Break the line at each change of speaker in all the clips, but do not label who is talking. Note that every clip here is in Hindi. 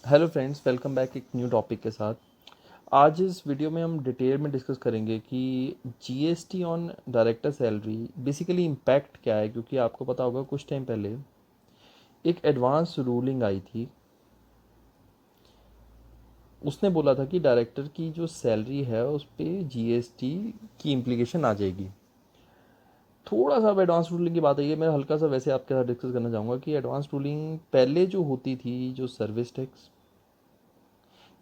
हेलो फ्रेंड्स, वेलकम बैक एक न्यू टॉपिक के साथ। आज इस वीडियो में हम डिटेल में डिस्कस करेंगे कि GST on director salary basically impact क्या है। क्योंकि आपको पता होगा कुछ टाइम पहले एक एडवांस रूलिंग आई थी। उसने बोला था कि डायरेक्टर की जो सैलरी है उस पर जीएसटी की इम्प्लीकेशन आ जाएगी। थोड़ा सा अब एडवांस रूलिंग की बात आई है, मैं हल्का सा वैसे आपके साथ डिस्कस करना चाहूँगा कि एडवांस रूलिंग पहले जो होती थी, जो सर्विस टैक्स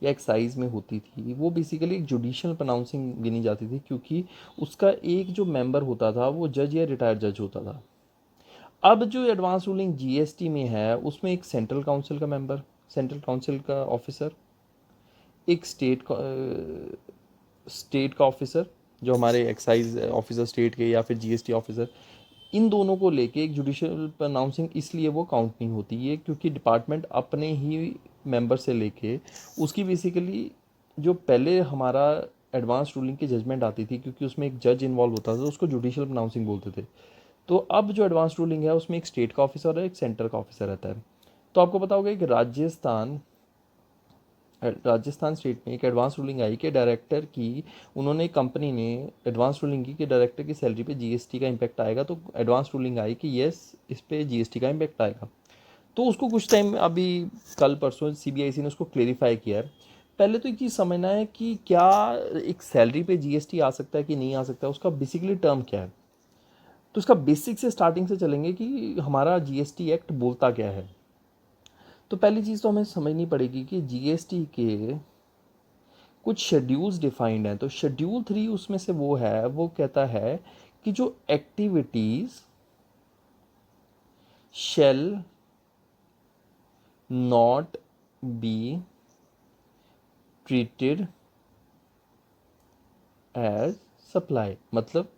या एक्साइज में होती थी, वो बेसिकली एक जुडिशियल प्रोनाउंसिंग गिनी जाती थी। क्योंकि उसका एक जो मेंबर होता था वो जज या रिटायर्ड जज होता था। अब जो एडवांस रूलिंग जीएसटी में है उसमें एक सेंट्रल काउंसिल का मेंबर, सेंट्रल काउंसिल का ऑफिसर, एक स्टेट का ऑफिसर, जो हमारे एक्साइज ऑफिसर स्टेट के या फिर जीएसटी ऑफिसर, इन दोनों को लेके एक जुडिशियल प्रोनाउंसिंग इसलिए वो काउंट नहीं होती है क्योंकि डिपार्टमेंट अपने ही मेंबर से लेके उसकी बेसिकली जो पहले हमारा एडवांस रूलिंग की जजमेंट आती थी, क्योंकि उसमें एक जज इन्वॉल्व होता था, तो उसको जुडिशियल प्रोनाउंसिंग बोलते थे। तो अब जो एडवांस रूलिंग है उसमें एक स्टेट का ऑफिसर और एक सेंटर का ऑफिसर रहता है। तो आपको पता होगा कि राजस्थान स्टेट में एक एडवांस रूलिंग आई कि डायरेक्टर की, उन्होंने कंपनी ने एडवांस रूलिंग की कि डायरेक्टर की सैलरी पे जीएसटी का इम्पैक्ट आएगा। तो एडवांस रूलिंग आई कि यस, इस पे जीएसटी का इम्पैक्ट आएगा। तो उसको कुछ टाइम अभी कल परसों सीबीआईसी ने उसको क्लेरिफाई किया है। पहले तो एक चीज़ समझना है कि क्या एक सैलरी पे जीएसटी आ सकता है कि नहीं आ सकता है, उसका बेसिकली टर्म क्या है। तो उसका बेसिक से स्टार्टिंग से चलेंगे कि हमारा जीएसटी एक्ट बोलता क्या है। तो पहली चीज़ तो हमें समझनी पड़ेगी कि जीएसटी के कुछ शेड्यूल्स डिफाइंड हैं। तो शेड्यूल 3 उसमें से वो है, वो कहता है कि जो activities shall not be treated as supply, मतलब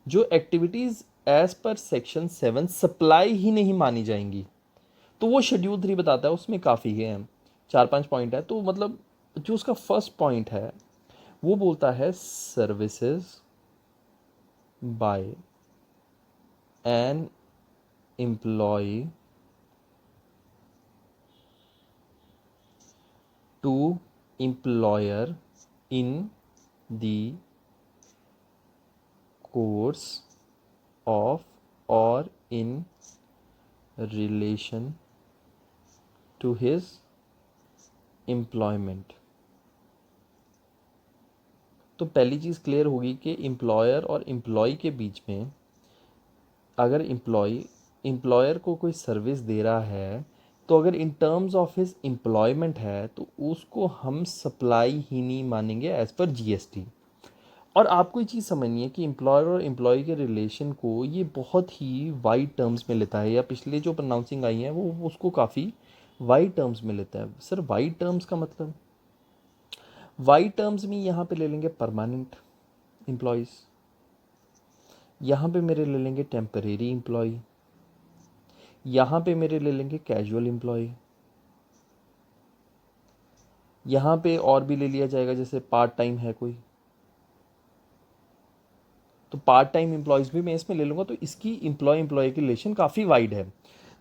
जो activities as per section 7 supply ही नहीं मानी जाएंगी। तो वो शेड्यूल 3 बताता है, उसमें काफ़ी है, 4-5 पॉइंट है। तो मतलब जो उसका फर्स्ट पॉइंट है वो बोलता है services by an employ to employer in the course of or in relation to his employment। तो पहली चीज़ क्लियर होगी कि एम्प्लॉयर और एम्प्लॉय के बीच में अगर एम्प्लॉयर को कोई सर्विस दे रहा है, तो अगर in terms of his employment है तो उसको हम सप्लाई ही नहीं मानेंगे एज पर जीएसटी। और आपको ये चीज़ समझनी है कि एम्प्लॉयर और एम्प्लॉय के रिलेशन को ये बहुत ही वाइड टर्म्स में लेता है, या पिछले जो प्रोनाउंसिंग आई है वो उसको काफ़ी वाइड टर्म्स में लेता है। सर वाइड टर्म्स का मतलब, वाइड टर्म्स में यहाँ पे ले लेंगे परमानेंट एम्प्लॉयज़, यहाँ पे मेरे ले लेंगे टेम्परेरी एम्प्लॉय, यहाँ पे मेरे ले लेंगे कैजुअल एम्प्लॉय, यहाँ पे और भी ले लिया जाएगा जैसे पार्ट टाइम है कोई, तो पार्ट टाइम एम्प्लॉयज़ भी मैं इसमें ले लूँगा। तो इसकी एम्प्लॉय एम्प्लॉय की रिलेशन काफ़ी वाइड है।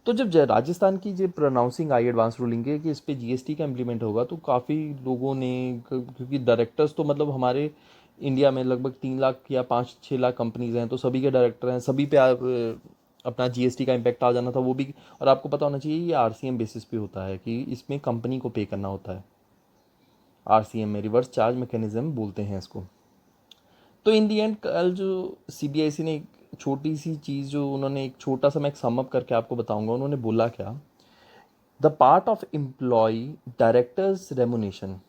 तो जब राजस्थान की जो प्रोनाउंसिंग आई एडवांस रूलिंग के कि इस पे जीएसटी का इम्प्लीमेंट होगा, तो काफ़ी लोगों ने क्योंकि डायरेक्टर्स तो मतलब हमारे इंडिया में लगभग 3 लाख या 5-6 लाख कंपनीज हैं, तो सभी के डायरेक्टर हैं, सभी पे अपना जीएसटी का इम्पैक्ट आ जाना था वो भी। और आपको पता होना चाहिए ये आरसीएम बेसिस पे होता है कि इसमें कंपनी को पे करना होता है। आरसीएम में रिवर्स चार्ज मैकेनिज्म बोलते हैं इसको। तो इन दी एंड कल जो सीबीआईसी ने एक छोटी सी चीज़, जो उन्होंने एक छोटा सा, मैं एक सम अप करके आपको बताऊंगा उन्होंने बोला क्या। The part of employee director's remuneration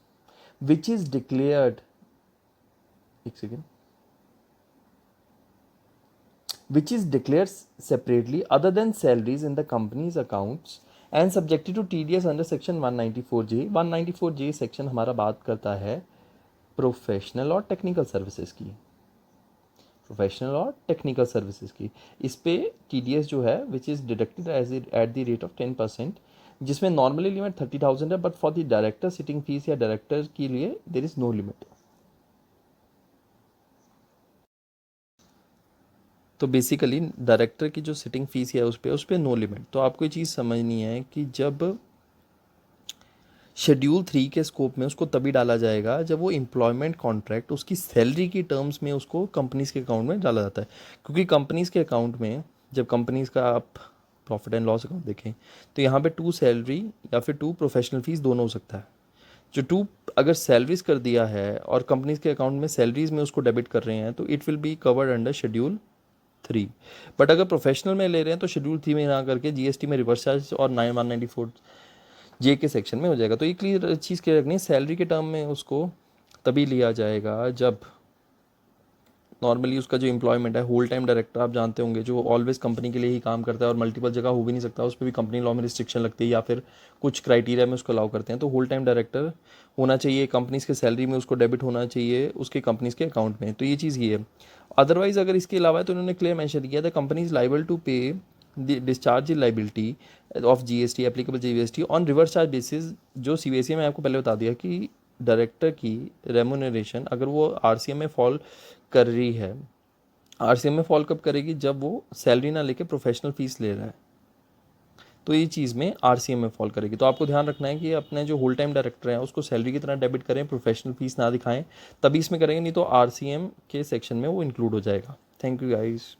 which is declared, एक second, which is declared separately other than salaries in the company's accounts and subjected to TDS under section 194J। 194J section हमारा बात करता है प्रोफेशनल और टेक्निकल सर्विसेज की, प्रोफेशनल और टेक्निकल सर्विसेज की। इस पे टीडीएस जो है which is deducted as at the rate of 10%, जिसमें नॉर्मली लिमिट 30,000 है, but for the director sitting fees या डायरेक्टर के लिए देर इज़ नो लिमिट। तो बेसिकली डायरेक्टर की जो सिटिंग फीस है उस पर नो लिमिट। तो आपको ये चीज़ समझनी है कि जब शेड्यूल 3 के स्कोप में उसको तभी डाला जाएगा जब वो एम्प्लॉयमेंट कॉन्ट्रैक्ट उसकी सैलरी की टर्म्स में उसको कंपनीज़ के अकाउंट में डाला जाता है। क्योंकि कंपनीज़ के अकाउंट में जब कंपनीज़ का आप प्रॉफिट एंड लॉस अकाउंट देखें तो यहाँ पे 2 सैलरी या फिर 2 प्रोफेशनल फीस दोनों हो सकता है। जो 2 अगर सैलरीज कर दिया है और कंपनीज़ के अकाउंट में सैलरीज में उसको डेबिट कर रहे हैं तो it will be covered under schedule 3। But अगर प्रोफेशनल में ले रहे हैं तो शेड्यूल 3 में ना करके जीएसटी में रिवर्स चार्ज और 9194 जे के सेक्शन में हो जाएगा। तो ये क्लियर चीज़ क्लियर रखनी है, सैलरी के टर्म में उसको तभी लिया जाएगा जब नॉर्मली उसका जो एम्प्लॉयमेंट है, होल टाइम डायरेक्टर आप जानते होंगे जो ऑलवेज कंपनी के लिए ही काम करता है और मल्टीपल जगह हो भी नहीं सकता, उस पर भी कंपनी लॉ में रिस्ट्रिक्शन लगती है या फिर कुछ क्राइटेरिया में उसको अलाउ करते हैं। तो होल टाइम डायरेक्टर होना चाहिए, कंपनीज़ के सैलरी में उसको डेबिट होना चाहिए उसके कंपनीज़ के अकाउंट में। तो ये चीज़ ये है। अदरवाइज़ अगर इसके अलावा है तो उन्होंने क्लियर मेंशन किया था कंपनी इज़ लाइबल टू पे the discharge liability of GST applicable GST on reverse charge basis. जो सीबीएसई में आपको पहले बता दिया कि डायरेक्टर की रेमुनरेशन अगर वो आरसीएम में फॉल कर रही है, आरसीएम में फॉल कब करेगी, जब वो सैलरी ना लेके प्रोफेशनल फीस ले रहा है, तो ये चीज़ में आरसीएम में फॉल करेगी। तो आपको ध्यान रखना है कि अपने जो होल टाइम डायरेक्टर हैं उसको सैलरी की तरह डेबिट करें, प्रोफेशनल फीस ना दिखाएं, तभी इसमें करेंगे, नहीं तो आरसीएम के सेक्शन में वो इंक्लूड हो जाएगा। Thank you guys.